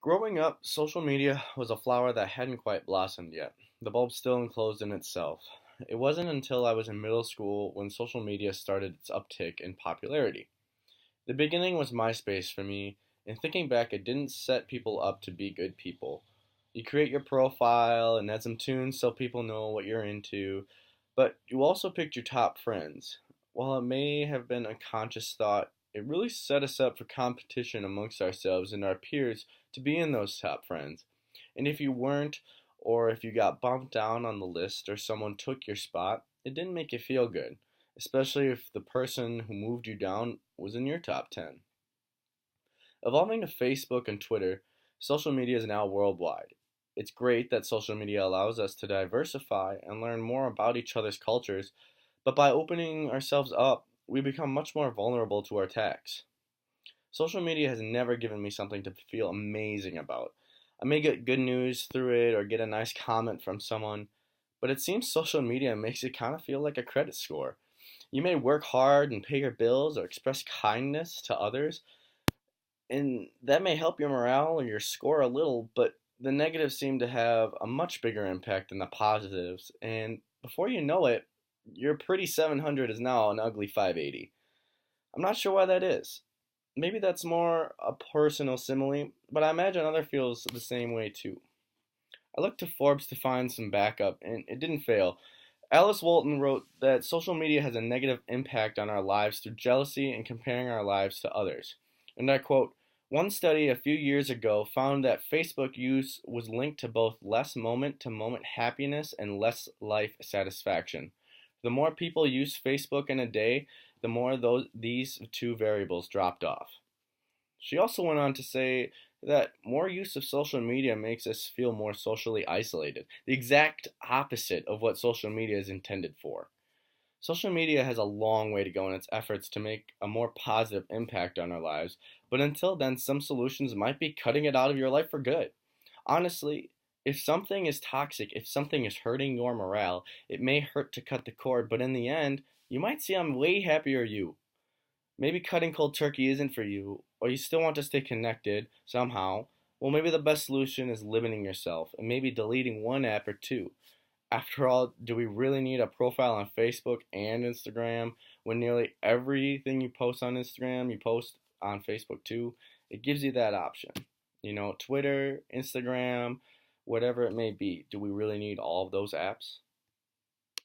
Growing up, social media was a flower that hadn't quite blossomed yet. The bulb still enclosed in itself. It wasn't until I was in middle school when social media started its uptick in popularity. The beginning was MySpace for me, and thinking back, it didn't set people up to be good people. You create your profile and add some tunes so people know what you're into, but you also picked your top friends. While it may have been a conscious thought, it really set us up for competition amongst ourselves and our peers to be in those top friends. And if you weren't, or if you got bumped down on the list or someone took your spot, it didn't make you feel good, especially if the person who moved you down was in your top 10. Evolving to Facebook and Twitter, social media is now worldwide. It's great that social media allows us to diversify and learn more about each other's cultures, but by opening ourselves up, we become much more vulnerable to our attacks. Social media has never given me something to feel amazing about. I may get good news through it or get a nice comment from someone, but it seems social media makes it kind of feel like a credit score. You may work hard and pay your bills or express kindness to others, and that may help your morale or your score a little, but the negatives seem to have a much bigger impact than the positives, and before you know it, your pretty 700 is now an ugly 580. I'm not sure why that is. Maybe that's more a personal simile, but I imagine other feels the same way too. I looked to Forbes to find some backup, and it didn't fail. Alice Walton wrote that social media has a negative impact on our lives through jealousy and comparing our lives to others. And I quote, one study a few years ago found that Facebook use was linked to both less moment to moment happiness and less life satisfaction. The more people use Facebook in a day, the more these two variables dropped off. She also went on to say that more use of social media makes us feel more socially isolated, the exact opposite of what social media is intended for. Social media has a long way to go in its efforts to make a more positive impact on our lives, but until then, some solutions might be cutting it out of your life for good. Honestly, if something is toxic, if something is hurting your morale, it may hurt to cut the cord, but in the end, you might see I'm way happier you. Maybe cutting cold turkey isn't for you, or you still want to stay connected somehow. Well, maybe the best solution is limiting yourself and maybe deleting one app or two. After all, do we really need a profile on Facebook and Instagram when nearly everything you post on Instagram, you post on Facebook too? It gives you that option. Twitter, Instagram, whatever it may be. Do we really need all of those apps?